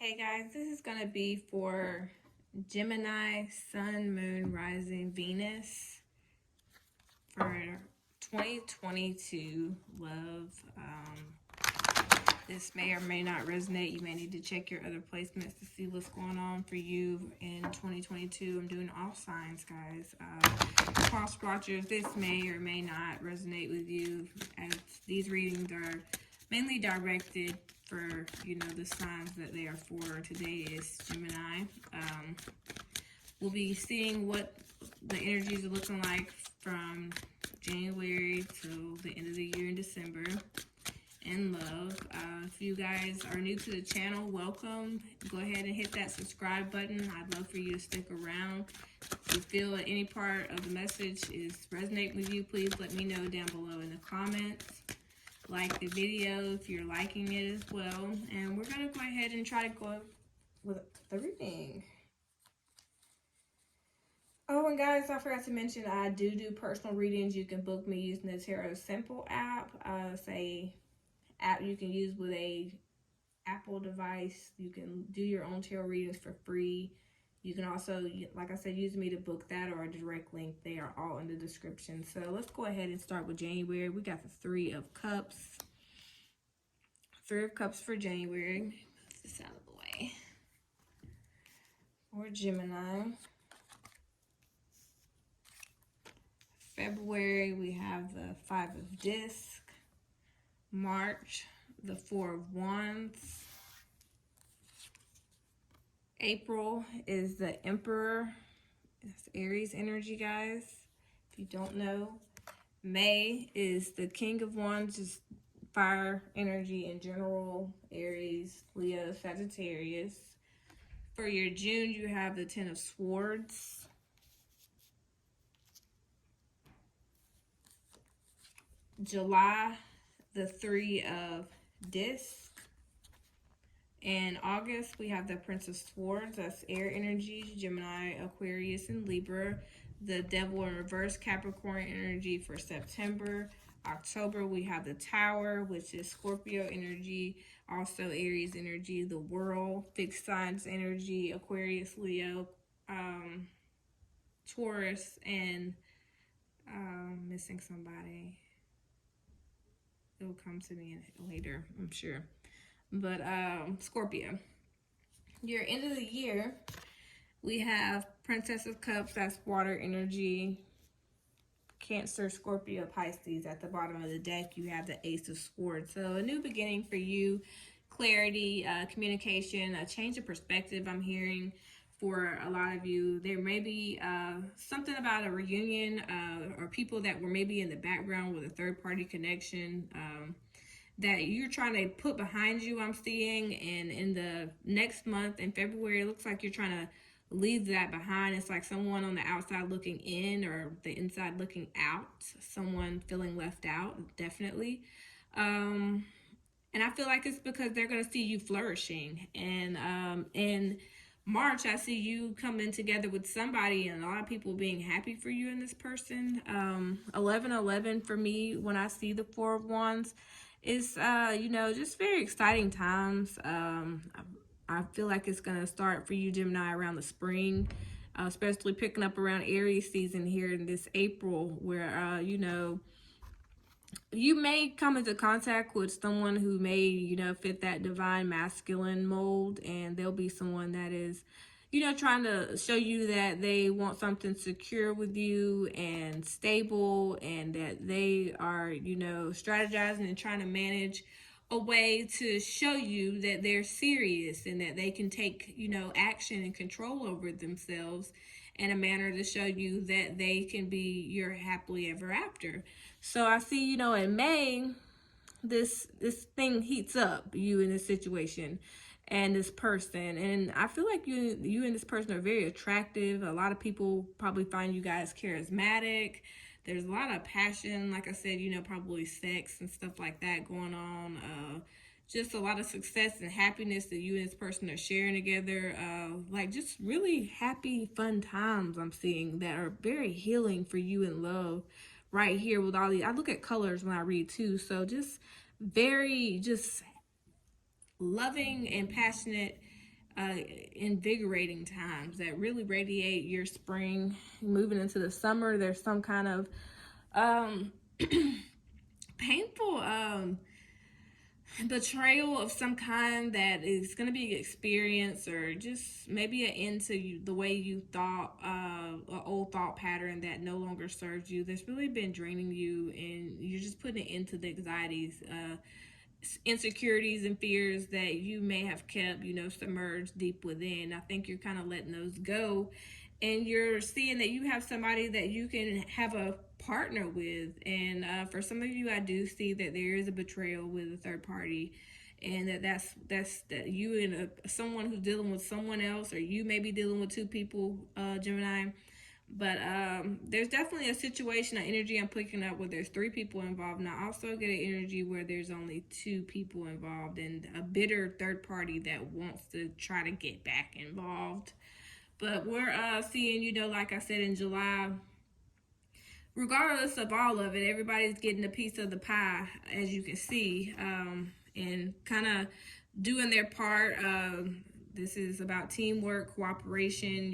Hey guys, this is going to be for Gemini, Sun, Moon, Rising, Venus for 2022 love. This may or may not resonate. You may need to check your other placements to see what's going on for you in 2022. I'm doing all signs, guys. Cross watchers, this may or may not resonate with you, as these readings are mainly directed for, the signs that they are for. Today is Gemini. We'll be seeing what the energies are looking like from January to the end of the year in December in love. If you guys are new to the channel, welcome. Go ahead and hit that subscribe button. I'd love for you to stick around. If you feel that any part of the message is resonating with you, please let me know down below in the comments. Like the video if you're liking it as well. And we're going to go ahead and try to go with the reading. Oh, and guys, I forgot to mention, I do personal readings. You can book me using the Tarot Simple app. It's a app you can use with a Apple device. You can do your own tarot readings for free. You can also, like I said, use me to book that or a direct link. They are all in the description. So let's go ahead and start with January. We got the Three of Cups. Three of Cups for January. Move this out of the way. For Gemini. February, we have the Five of Discs. March, the Four of Wands. April is the Emperor. It's Aries energy, guys, if you don't know. May is the King of Wands, just fire energy in general. Aries, Leo, Sagittarius. For your June, you have the Ten of Swords. July, the Three of Discs. In August, we have the Prince of Swords. That's air energy, Gemini, Aquarius, and Libra. The Devil in reverse, Capricorn energy for September. October, we have the Tower, which is Scorpio energy, also Aries energy. The World, fixed signs energy, Aquarius, Leo, Taurus, and missing somebody. It'll come to me later, I'm sure. But Scorpio. Your end of the year, we have Princess of Cups, that's water energy. Cancer, Scorpio, Pisces. At the bottom of the deck, you have the Ace of Swords. So a new beginning for you, clarity, communication, a change of perspective I'm hearing for a lot of you. There may be something about a reunion or people that were maybe in the background with a third-party connection that you're trying to put behind you, I'm seeing. And in the next month, in February, it looks like you're trying to leave that behind. It's like someone on the outside looking in or the inside looking out. Someone feeling left out, definitely. And I feel like it's because they're going to see you flourishing. And in March, I see you coming together with somebody and a lot of people being happy for you and this person. 11/11 for me, when I see the Four of Wands, is, just very exciting times. I feel like it's going to start for you, Gemini, around the spring, especially picking up around Aries season here in this April, where, you may come into contact with someone who may, fit that divine masculine mold, and there'll be someone that is, trying to show you that they want something secure with you and stable, and that they are, strategizing and trying to manage a way to show you that they're serious and that they can take, action and control over themselves in a manner to show you that they can be your happily ever after. So I see, in May, this thing heats up, you in this situation and this person. And I feel like you and this person are very attractive. A lot of people probably find you guys charismatic. There's a lot of passion, like I said, probably sex and stuff like that going on. Just a lot of success and happiness that you and this person are sharing together. Like just really happy, fun times I'm seeing that are very healing for you in love right here with all these. I look at colors when I read too. So just very, just loving and passionate invigorating times that really radiate your spring. Moving into the summer, there's some kind of painful betrayal of some kind that is going to be experienced, or just maybe an end to the way you thought, an old thought pattern that no longer serves you, that's really been draining you, and you're just putting it into the anxieties, insecurities and fears that you may have kept, submerged deep within. I think you're kind of letting those go, and you're seeing that you have somebody that you can have a partner with. And for some of you, I do see that there is a betrayal with a third party, and that's that you and someone who's dealing with someone else, or you may be dealing with two people, Gemini. But there's definitely a situation, an energy I'm picking up where there's three people involved. And I also get an energy where there's only two people involved, and a bitter third party that wants to try to get back involved. But we're seeing, like I said, in July, regardless of all of it, everybody's getting a piece of the pie, as you can see, and kind of doing their part. This is about teamwork, cooperation,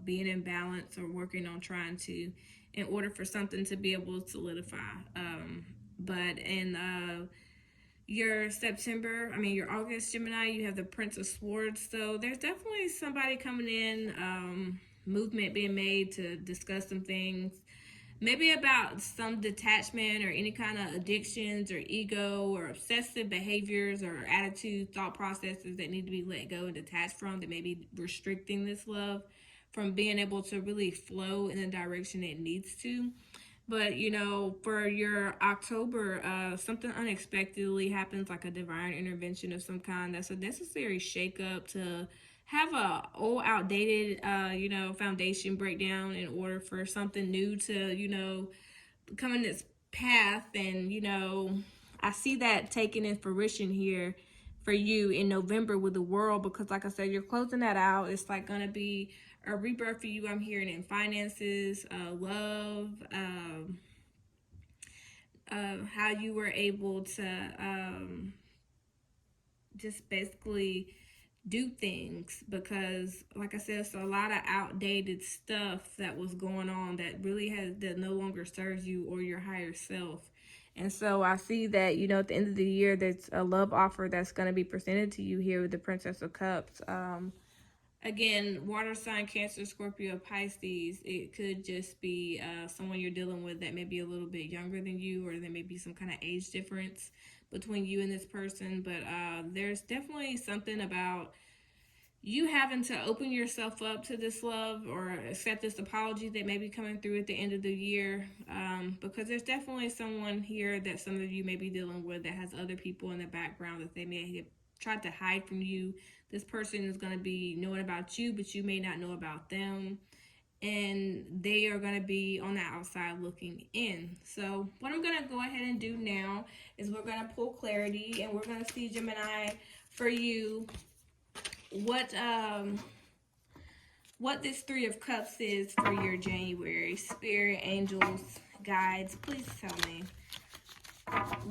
being in balance, or working on trying to, in order for something to be able to solidify. But in your August, Gemini, you have the Prince of Swords. So there's definitely somebody coming in, movement being made to discuss some things, maybe about some detachment or any kind of addictions or ego or obsessive behaviors or attitudes, thought processes that need to be let go and detached from, that may be restricting this love from being able to really flow in the direction it needs to. But, for your October, something unexpectedly happens, like a divine intervention of some kind. That's a necessary shakeup to have a old, outdated, foundation breakdown in order for something new to, come in its path. And, I see that taking in fruition here for you in November with the World, because like I said, you're closing that out. It's like going to be a rebirth for you. I'm hearing in finances, love, how you were able to just basically do things, because like I said, it's a lot of outdated stuff that was going on that really that no longer serves you or your higher self. And so I see that, at the end of the year, there's a love offer that's going to be presented to you here with the Princess of Cups. Again, water sign, Cancer, Scorpio, Pisces. It could just be someone you're dealing with that may be a little bit younger than you, or there may be some kind of age difference between you and this person. But there's definitely something about you having to open yourself up to this love, or accept this apology that may be coming through at the end of the year, because there's definitely someone here that some of you may be dealing with that has other people in the background that they may have tried to hide from you. This person is going to be knowing about you, but you may not know about them, and they are going to be on the outside looking in. So what I'm going to go ahead and do now is we're going to pull clarity, and we're going to see, Gemini, for you, what this Three of Cups is for your January. Spirit, angels, guides, please tell me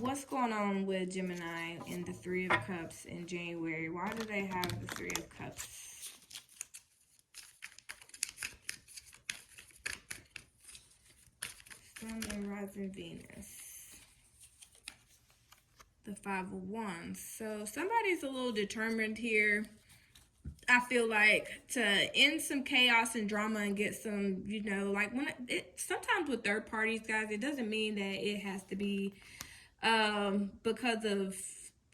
what's going on with Gemini in the Three of Cups in January. Why do they have the Three of Cups? Sun and rising Venus. The Five of Wands. So somebody's a little determined here, I feel like, to end some chaos and drama and get some, like sometimes with third parties, guys, it doesn't mean that it has to be because of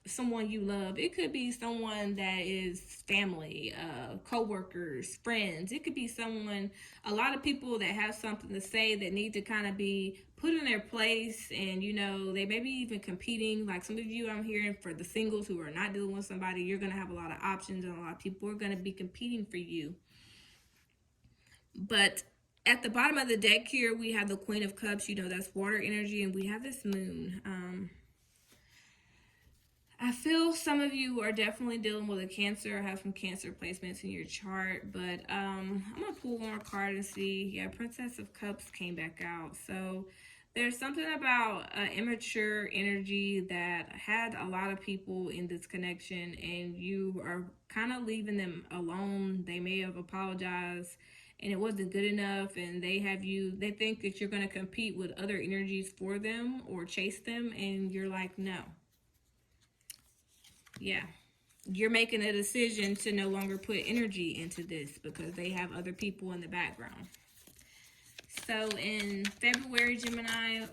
someone you love. It could be someone that is family, co-workers, friends. It could be someone, a lot of people that have something to say that need to kind of be put in their place, and they may be even competing. Like some of you, I'm hearing, for the singles who are not dealing with somebody, you're going to have a lot of options, and a lot of people are going to be competing for you. But at the bottom of the deck here, we have the Queen of Cups. That's water energy, and we have this moon. I feel some of you are definitely dealing with a Cancer, have some Cancer placements in your chart. But I'm going to pull one more card and see. Yeah, Princess of Cups came back out. So There's something about immature energy that had a lot of people in this connection, and you are kind of leaving them alone. They may have apologized and it wasn't good enough, and they think that you're going to compete with other energies for them or chase them, and you're like, no. Yeah. You're making a decision to no longer put energy into this because they have other people in the background. So in February, Gemini,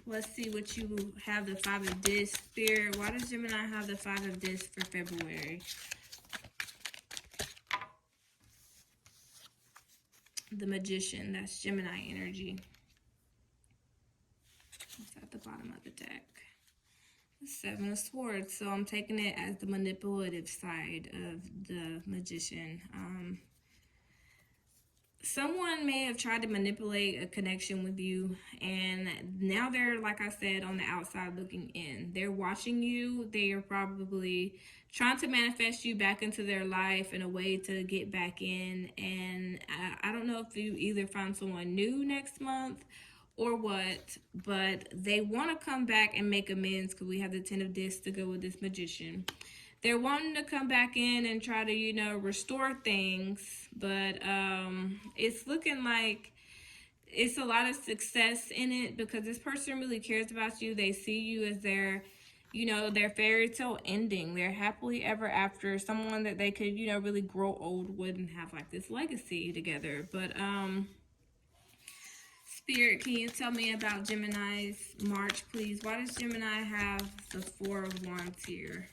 let's see what you have the Five of Discs. Spirit, why does Gemini have the Five of Discs for February? The Magician, that's Gemini energy. It's at the bottom of the deck. The Seven of Swords, so I'm taking it as the manipulative side of the Magician. Someone may have tried to manipulate a connection with you, and now they're, like I said, on the outside looking in. They're watching you. They are probably trying to manifest you back into their life in a way to get back in. And I don't know if you either find someone new next month or what, but they want to come back and make amends because we have the Ten of Discs to go with this Magician. They're wanting to come back in and try to, restore things, but it's looking like it's a lot of success in it because this person really cares about you. They see you as their fairy tale ending. They're happily ever after, someone that they could, really grow old with and have like this legacy together. But Spirit, can you tell me about Gemini's March, please? Why does Gemini have the Four of Wands here?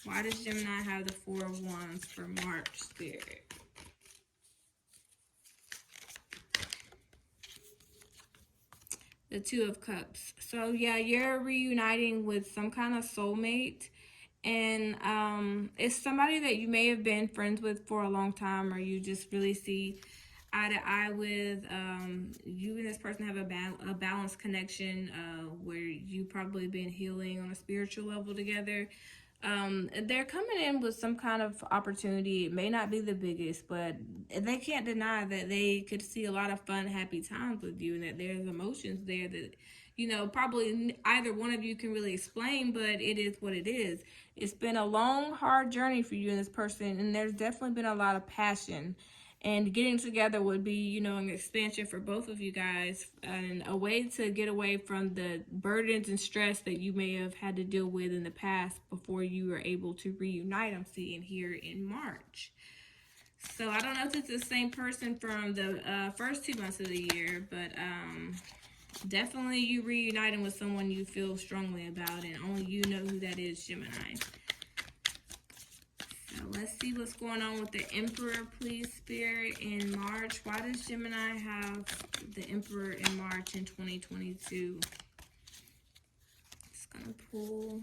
Why does Gemini have the Four of Wands for March, Spirit? The Two of Cups. So, yeah, you're reuniting with some kind of soulmate. And it's somebody that you may have been friends with for a long time, or you just really see eye to eye with. You and this person have a balanced connection where you probably been healing on a spiritual level together. They're coming in with some kind of opportunity. It may not be the biggest, but they can't deny that they could see a lot of fun, happy times with you, and that there's emotions there that, probably either one of you can really explain, but it is what it is. It's been a long, hard journey for you and this person, and there's definitely been a lot of passion. And getting together would be, an expansion for both of you guys and a way to get away from the burdens and stress that you may have had to deal with in the past before you were able to reunite. I'm seeing here in March. So I don't know if it's the same person from the first 2 months of the year, but definitely you reuniting with someone you feel strongly about, and only you know who that is, Gemini. So let's see what's going on with the Emperor, please, Spirit, in March. Why does Gemini have the Emperor in March in 2022? Just going to pull.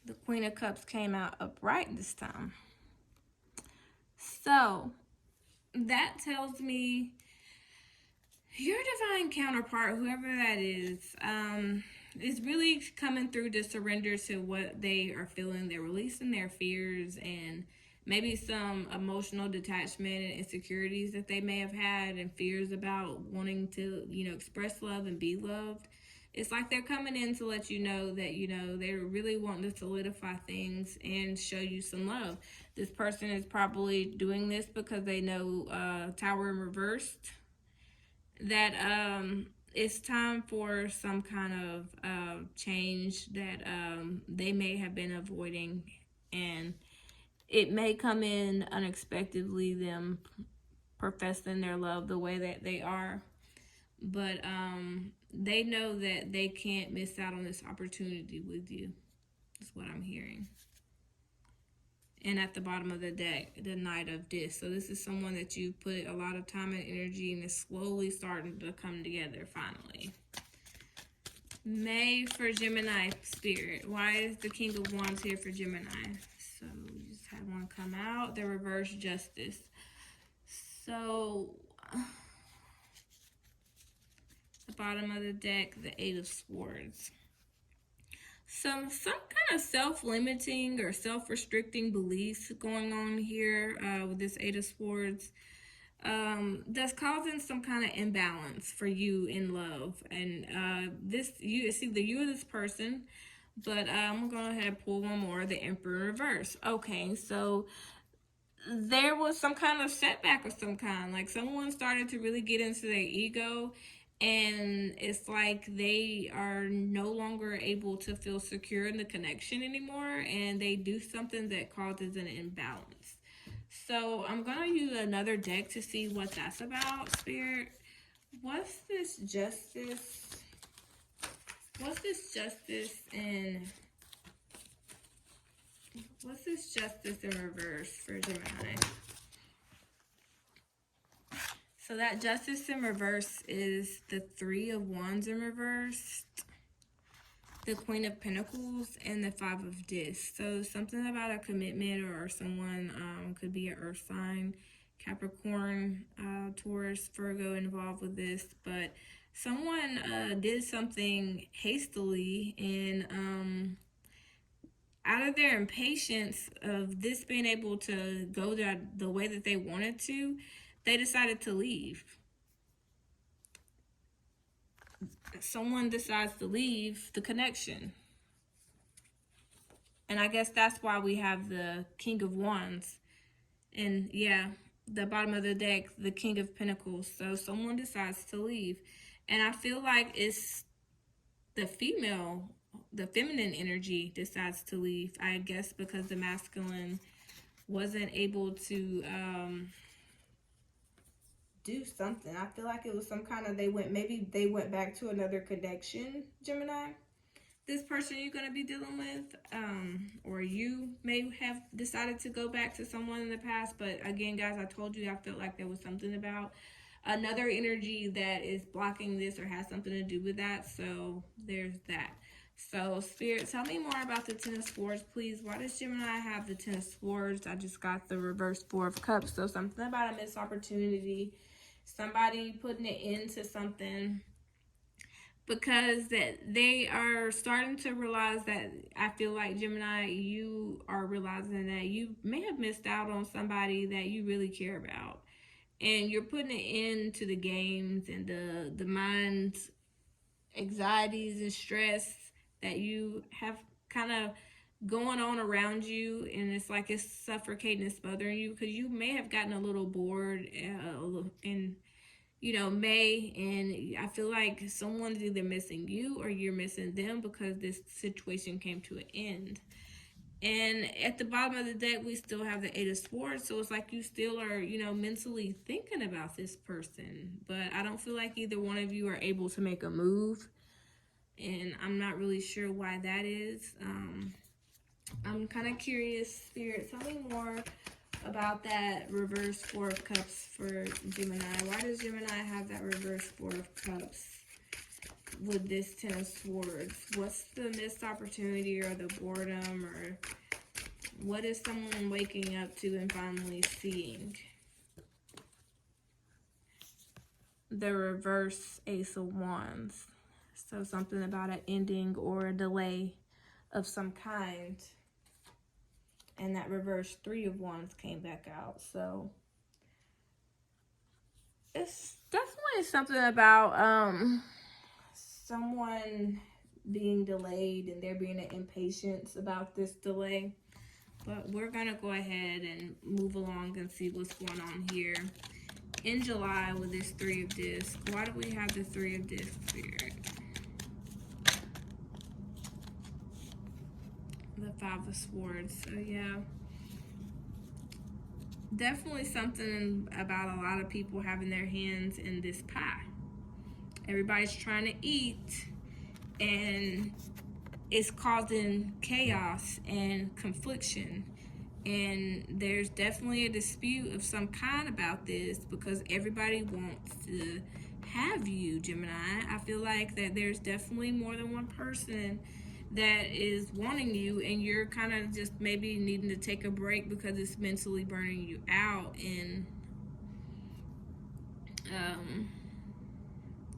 The Queen of Cups came out upright this time. So that tells me your divine counterpart, whoever that is really coming through to surrender to what they are feeling. They're releasing their fears and maybe some emotional detachment and insecurities that they may have had, and fears about wanting to, express love and be loved. It's like they're coming in to let you know that, they're really wanting to solidify things and show you some love. This person is probably doing this because they know Tower in reversed, that it's time for some kind of change that they may have been avoiding, and it may come in unexpectedly, them professing their love the way that they are, but they know that they can't miss out on this opportunity with you. That's what I'm hearing. And at the bottom of the deck, the Knight of Discs. So this is someone that you put a lot of time and energy, and is slowly starting to come together finally. May for Gemini, Spirit. Why is the King of Wands here for Gemini? So we just had one come out. The Reverse Justice. So the bottom of the deck, the Eight of Swords. Some kind of self-limiting or self-restricting beliefs going on here with this Eight of Swords. that's causing some kind of imbalance for you in love. And it's either you or this person. But I'm gonna go ahead and pull one more, the Emperor reverse. Okay, so there was some kind of setback of some kind. Like someone started to really get into their ego, and it's like they are no longer able to feel secure in the connection anymore, and they do something that causes an imbalance. So I'm gonna use another deck to see what that's about, Spirit. What's this justice? What's this justice in reverse for Gemini? So that justice in reverse is the Three of Wands in reverse, the Queen of Pentacles, and the Five of Discs. So something about a commitment, or someone could be an earth sign, Capricorn, Taurus, Virgo involved with this, but someone did something hastily, and out of their impatience of this being able to go the way that they wanted to, they decided to leave. Someone decides to leave the connection. And I guess that's why we have the King of Wands. And yeah, the bottom of the deck, the King of Pentacles. So someone decides to leave. And I feel like it's the feminine energy decides to leave. I guess because the masculine wasn't able to do something. I feel like it was some kind of, maybe they went back to another connection, Gemini. This person you're going to be dealing with, or you may have decided to go back to someone in the past. But again, guys, I told you I felt like there was something about another energy that is blocking this or has something to do with that. So there's that. So Spirit, tell me more about the Ten of Swords, please. Why does Gemini have the Ten of Swords? I just got the reverse Four of Cups. So something about a missed opportunity, somebody putting it into something, because that they are starting to realize that, I feel like, Gemini, you are realizing that you may have missed out on somebody that you really care about, and you're putting it into the games and the mind's anxieties and stress that you have kind of going on around you, and it's like it's suffocating and smothering you, because you may have gotten a little bored and May, and I feel like someone's either missing you or you're missing them, because this situation came to an end. And at the bottom of the deck, we still have the Eight of Swords, so it's like you still are, mentally thinking about this person, but I don't feel like either one of you are able to make a move, and I'm not really sure why that is. I'm kind of curious, Spirit, tell me more about that reverse Four of Cups for Gemini. Why does Gemini have that reverse Four of Cups with this Ten of Swords? What's the missed opportunity or the boredom, or what is someone waking up to and finally seeing? The reverse Ace of Wands. So something about an ending or a delay of some kind. And that reverse Three of Wands came back out. So it's definitely something about someone being delayed and there being an impatience about this delay. But we're going to go ahead and move along and see what's going on here. In July with this Three of Discs, why do we have the Three of Discs, Spirit? The Five of Swords. So yeah, definitely something about a lot of people having their hands in this pie. Everybody's trying to eat, and it's causing chaos and confliction. And there's definitely a dispute of some kind about this, because everybody wants to have you, Gemini. I feel like that there's definitely more than one person that is wanting you, and you're kind of just maybe needing to take a break because it's mentally burning you out. And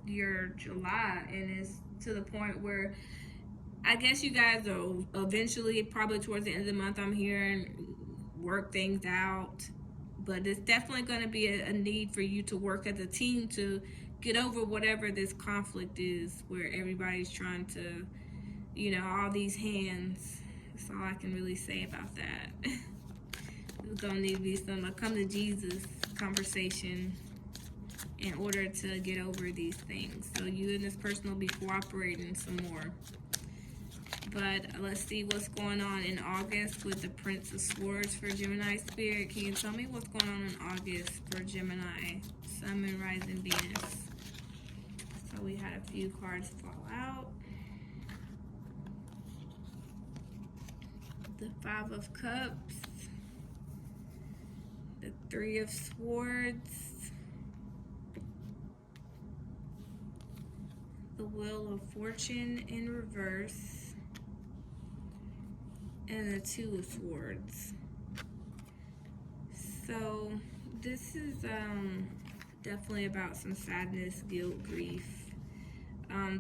your July, and it's to the point where I guess you guys are eventually, probably towards the end of the month, I'm hearing, work things out. But it's definitely going to be a need for you to work as a team to get over whatever this conflict is, where everybody's trying to, all these hands. That's all I can really say about that. It's going to need to be some come to Jesus conversation in order to get over these things. So you and this person will be cooperating some more. But let's see what's going on in August with the Prince of Swords for Gemini Spirit. Can you tell me what's going on in August for Gemini, Sun, and Rising Venus? So we had a few cards fall out. The Five of Cups, the Three of Swords, the Wheel of Fortune in reverse, and the Two of Swords. So this is definitely about some sadness, guilt, grief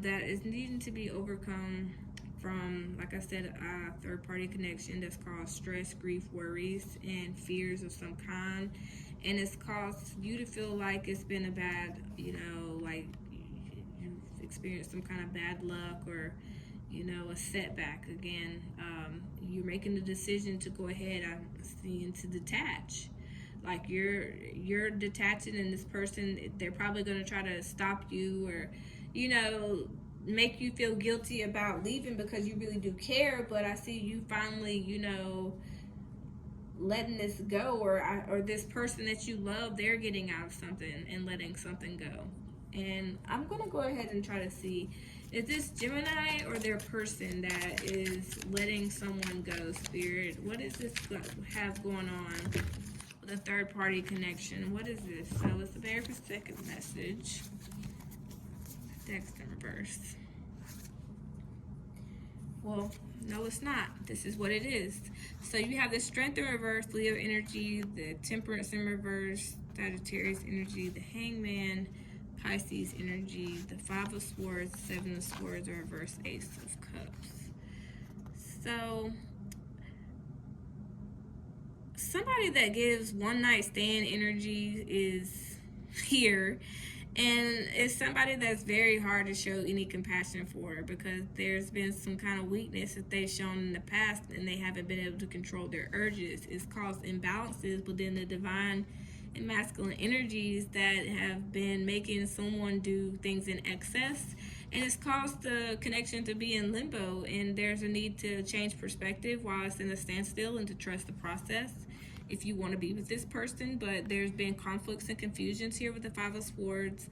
that is needing to be overcome from, like I said, a third-party connection that's caused stress, grief, worries, and fears of some kind. And it's caused you to feel like it's been a bad, like you've experienced some kind of bad luck or, a setback again. You're making the decision to go ahead, I'm seeing, to detach. Like you're detaching, and this person, they're probably going to try to stop you or, make you feel guilty about leaving because you really do care. But I see you finally, letting this go, or this person that you love, they're getting out of something and letting something go. And I'm going to go ahead and try to see, is this Gemini or their person that is letting someone go, Spirit? What does this have going on with a third-party connection? What is this? So it's the very second message. Text in reverse. Well, no, it's not. This is what it is. So you have the Strength in reverse, Leo energy, the Temperance in reverse, Sagittarius energy, the Hangman, Pisces energy, the Five of Swords, Seven of Swords, or reverse Ace of Cups. So somebody that gives one night stand energy is here. And it's somebody that's very hard to show any compassion for, because there's been some kind of weakness that they've shown in the past and they haven't been able to control their urges. It's caused imbalances within the divine and masculine energies that have been making someone do things in excess. And it's caused the connection to be in limbo, and there's a need to change perspective while it's in a standstill and to trust the process if you want to be with this person. But there's been conflicts and confusions here with the Five of Swords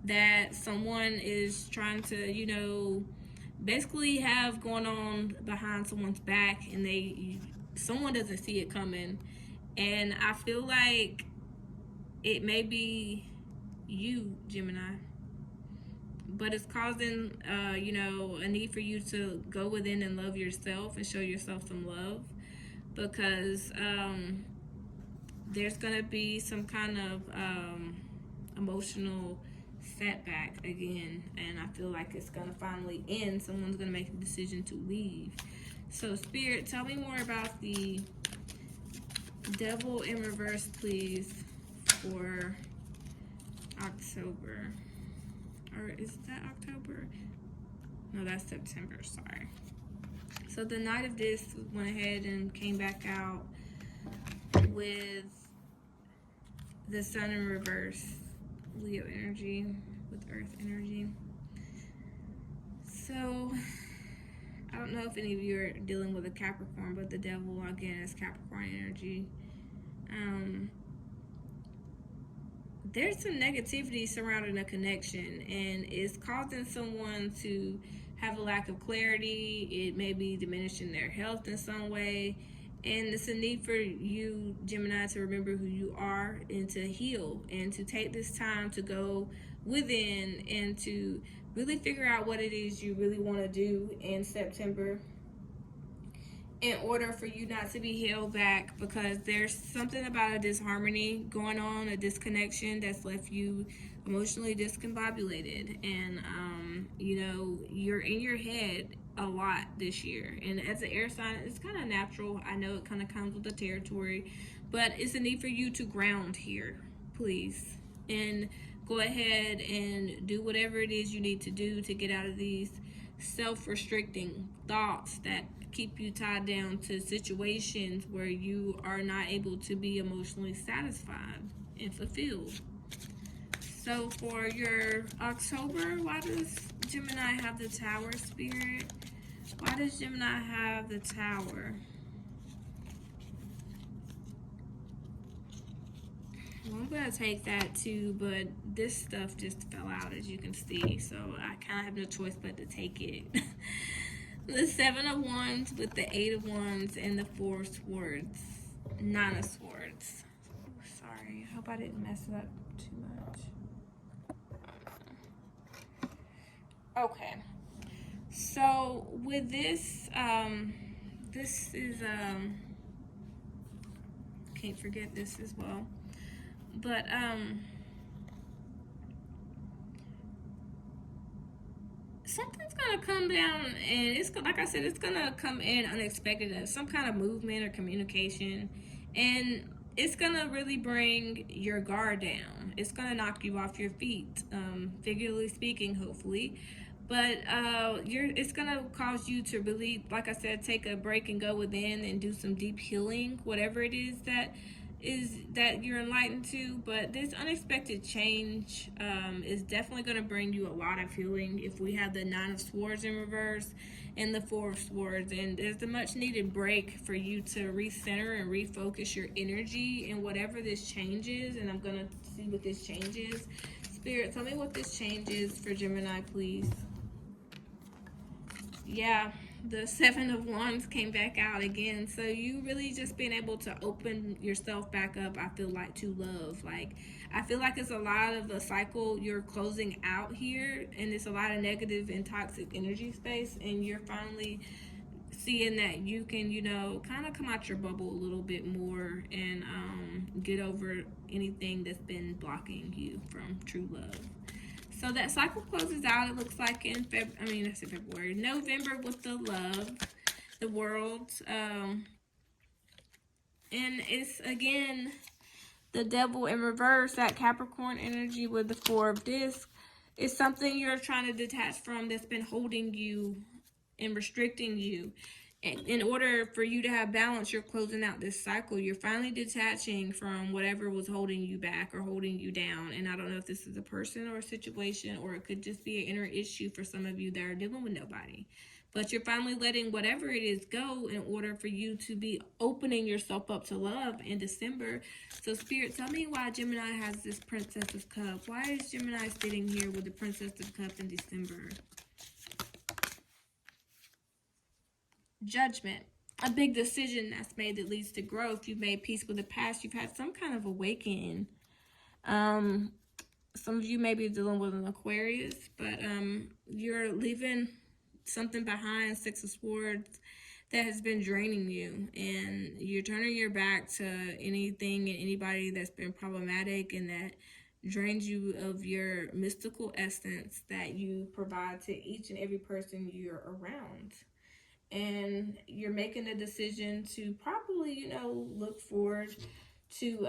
that someone is trying to, basically have going on behind someone's back, and someone doesn't see it coming. And I feel like it may be you, Gemini, but it's causing, a need for you to go within and love yourself and show yourself some love, because there's going to be some kind of emotional setback again, and I feel like it's going to finally end. Someone's going to make a decision to leave. So, Spirit, tell me more about the Devil in reverse, please, for October. Or is that October? No, that's September, sorry. So the Knight of Discs went ahead and came back out with the Sun in reverse, Leo energy with Earth energy. So I don't know if any of you are dealing with a Capricorn, but the Devil again is Capricorn energy. There's some negativity surrounding a connection, and it's causing someone to have a lack of clarity. It may be diminishing their health in some way, and it's a need for you, Gemini, to remember who you are and to heal, and to take this time to go within and to really figure out what it is you really want to do in September, in order for you not to be held back, because there's something about a disharmony going on, a disconnection that's left you emotionally discombobulated. And you're in your head a lot this year. And as an air sign, it's kind of natural. I know it kind of comes with the territory, but it's a need for you to ground here, please. And go ahead and do whatever it is you need to do to get out of these self-restricting thoughts that keep you tied down to situations where you are not able to be emotionally satisfied and fulfilled. So for your October, why does Gemini have the Tower, Spirit? Why does Gemini have the Tower? Well, I'm going to take that too, but this stuff just fell out, as you can see. So I kind of have no choice but to take it. The Seven of Wands with the Eight of Wands and the Four of Swords. Nine of Swords. Oh, sorry. I hope I didn't mess it up too much. Okay. So with this, this is, can't forget this as well. But, something's gonna come down, and it's like I said, it's gonna come in unexpected, some kind of movement or communication, and it's gonna really bring your guard down. It's gonna knock you off your feet, figuratively speaking, hopefully. But it's gonna cause you to really, like I said, take a break and go within and do some deep healing, whatever it is that you're enlightened to. But this unexpected change is definitely going to bring you a lot of healing. If we have the Nine of Swords in reverse and the Four of Swords, and there's a much needed break for you to recenter and refocus your energy in whatever this change is. And I'm going to see what this change is. Spirit, tell me what this change is for Gemini, please. Yeah, the Seven of Wands came back out again. So you really just being able to open yourself back up, I feel like, to love. Like, I feel like it's a lot of a cycle you're closing out here, and it's a lot of negative and toxic energy space, and you're finally seeing that you can, kind of come out your bubble a little bit more and get over anything that's been blocking you from true love. So that cycle closes out, it looks like in February, November with the Love, the World. And it's, again, the Devil in reverse, that Capricorn energy with the Four of Discs. It's something you're trying to detach from that's been holding you and restricting you. In order for you to have balance, you're closing out this cycle. You're finally detaching from whatever was holding you back or holding you down. And I don't know if this is a person or a situation, or it could just be an inner issue for some of you that are dealing with nobody. But you're finally letting whatever it is go in order for you to be opening yourself up to love in December. So Spirit, tell me why Gemini has this Princess of Cups. Why is Gemini sitting here with the Princess of Cups in December? Judgment, a big decision that's made that leads to growth. You've made peace with the past. You've had some kind of awakening. Some of you may be dealing with an Aquarius, but you're leaving something behind, Six of Swords, that has been draining you, and you're turning your back to anything and anybody that's been problematic and that drains you of your mystical essence that you provide to each and every person you're around. And you're making a decision to probably, look forward to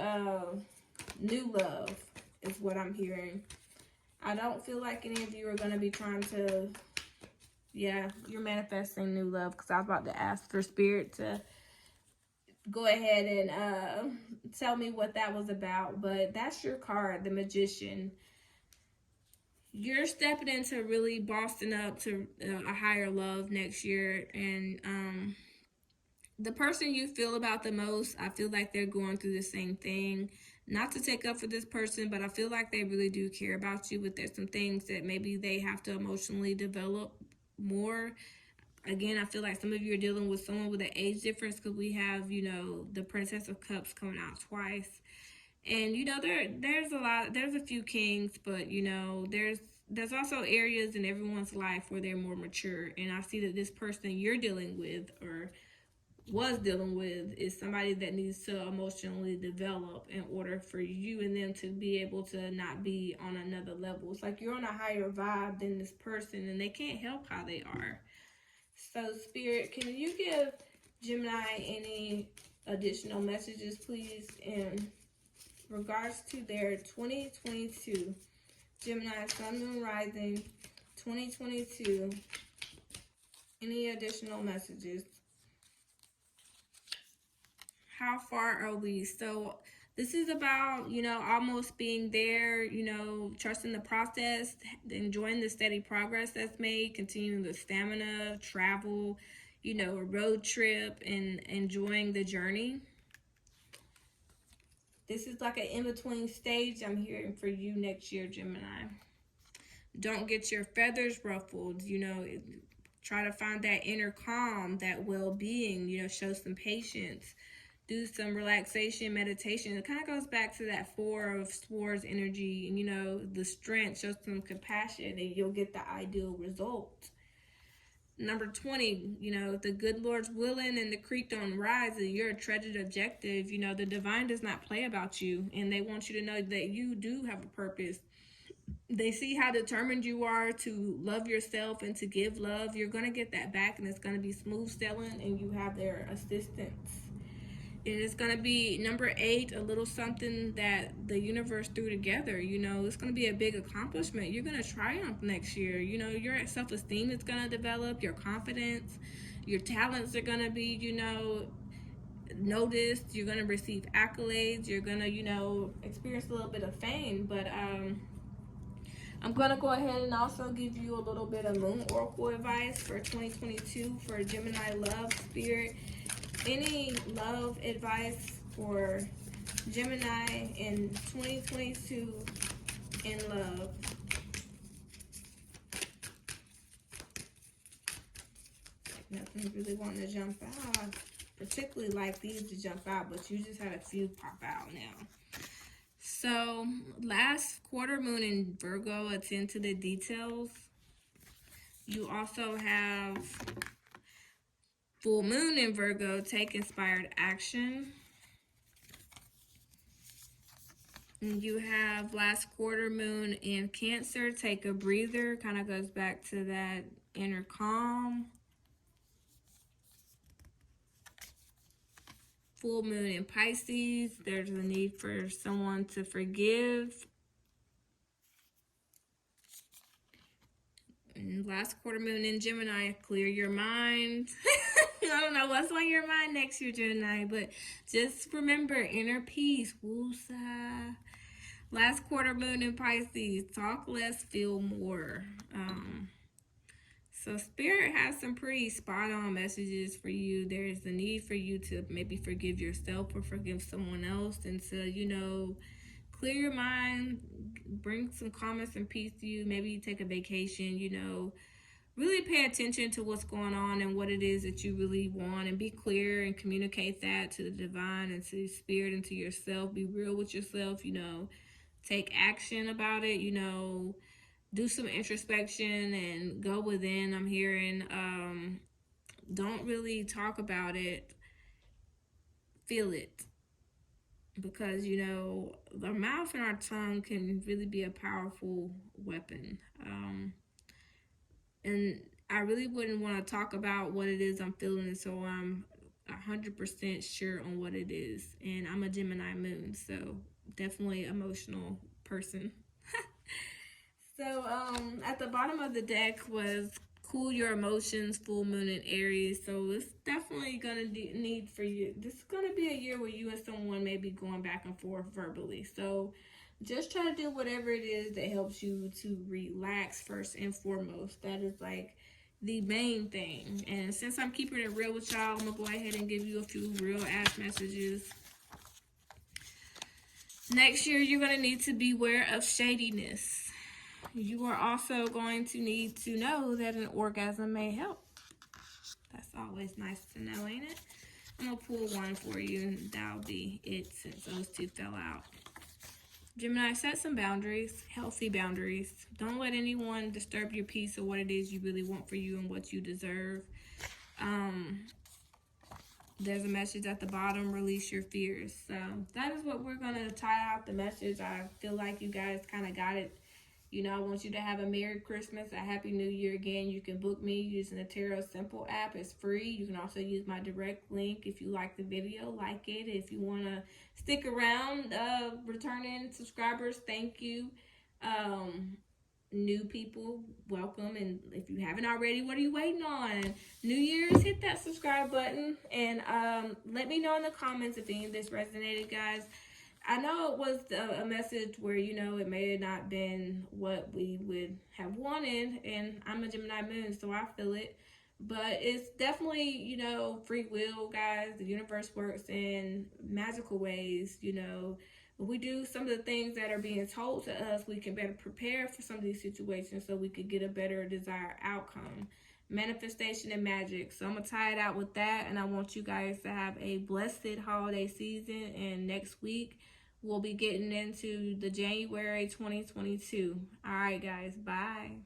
new love is what I'm hearing. I don't feel like any of you are going to be trying to, you're manifesting new love, because I was about to ask for Spirit to go ahead and tell me what that was about. But that's your card, the Magician. You're stepping into really bossing up to a higher love next year. And the person you feel about the most, I feel like they're going through the same thing. Not to take up for this person, but I feel like they really do care about you. But there's some things that maybe they have to emotionally develop more. Again, I feel like some of you are dealing with someone with an age difference, because we have, the Princess of Cups coming out twice. And there's a few kings, but there's also areas in everyone's life where they're more mature. And I see that this person you're dealing with or was dealing with is somebody that needs to emotionally develop in order for you and them to be able to not be on another level. It's like you're on a higher vibe than this person, and they can't help how they are. So, Spirit, can you give Gemini any additional messages, please, in regards to their 2022? Gemini, Sun, Moon, Rising, 2022. Any additional messages? How far are we? So this is about, almost being there, trusting the process, enjoying the steady progress that's made, continuing the stamina, travel, a road trip, and enjoying the journey. This is like an in-between stage I'm hearing for you next year, Gemini. Don't get your feathers ruffled, try to find that inner calm, that well-being, show some patience. Do some relaxation, meditation. It kind of goes back to that Four of Swords energy. And, the strength, show some compassion, and you'll get the ideal result. Number 20, the good Lord's willing and the creek don't rise, and you're a treasured objective. The divine does not play about you, and they want you to know that you do have a purpose. They see how determined you are to love yourself and to give love. You're going to get that back, and it's going to be smooth sailing, and you have their assistance. It is going to be number 8, a little something that the universe threw together. It's going to be a big accomplishment. You're going to triumph next year. Your self-esteem is going to develop, your confidence, your talents are going to be, noticed. You're going to receive accolades. You're going to, experience a little bit of fame. But I'm going to go ahead and also give you a little bit of Moon Oracle advice for 2022 for Gemini love, Spirit. Any love advice for Gemini in 2022 in love? Nothing really wanting to jump out. Particularly like these to jump out, but you just had a few pop out now. So, last quarter moon in Virgo, attend to the details. You also have full moon in Virgo, take inspired action. And you have last quarter moon in Cancer, take a breather. Kind of goes back to that inner calm. Full moon in Pisces, there's a need for someone to forgive. And last quarter moon in Gemini, clear your mind. I don't know what's on your mind next year, Gemini, but just remember inner peace. Woosah. Last quarter moon in Pisces, talk less, feel more. So Spirit has some pretty spot on messages for you. There's the need for you to maybe forgive yourself or forgive someone else, and to, clear your mind, bring some calmness and peace to you. Maybe you take a vacation, really pay attention to what's going on and what it is that you really want, and be clear and communicate that to the divine and to Spirit and to yourself. Be real with yourself, take action about it, do some introspection and go within. I'm hearing, don't really talk about it, feel it. Because, our mouth and our tongue can really be a powerful weapon. And I really wouldn't want to talk about what it is I'm feeling until I'm 100% sure on what it is. And I'm a Gemini moon, so definitely emotional person. So at the bottom of the deck was cool your emotions, full moon in Aries. So it's definitely going to need for you. This is going to be a year where you and someone may be going back and forth verbally. So just try to do whatever it is that helps you to relax first and foremost. That is like the main thing. And since I'm keeping it real with y'all, I'm going to go ahead and give you a few real ass messages. Next year, you're going to need to beware of shadiness. You are also going to need to know that an orgasm may help. That's always nice to know, ain't it? I'm going to pull one for you, and that'll be it since those two fell out. Gemini, set some boundaries, healthy boundaries. Don't let anyone disturb your peace or what it is you really want for you and what you deserve. There's a message at the bottom, release your fears. So that is what we're going to tie out the message. I feel like you guys kind of got it You know, I want you to have a Merry Christmas, a Happy New Year. Again, you can book me using the Tarot Simple app. It's free. You can also use my direct link if you like the video, like it. If you want to stick around, returning subscribers, thank you. New people, welcome. And if you haven't already, what are you waiting on? New Year's, hit that subscribe button. And let me know in the comments if any of this resonated, guys. I know it was a message where, you know, it may have not been what we would have wanted, and I'm a Gemini moon, so I feel it. But it's definitely, you know, free will, guys. The universe works in magical ways, you know. When we do some of the things that are being told to us, we can better prepare for some of these situations so we could get a better desired outcome. Manifestation and magic. So I'm going to tie it out with that, and I want you guys to have a blessed holiday season, and next week we'll be getting into the January 2022. All right, guys. Bye.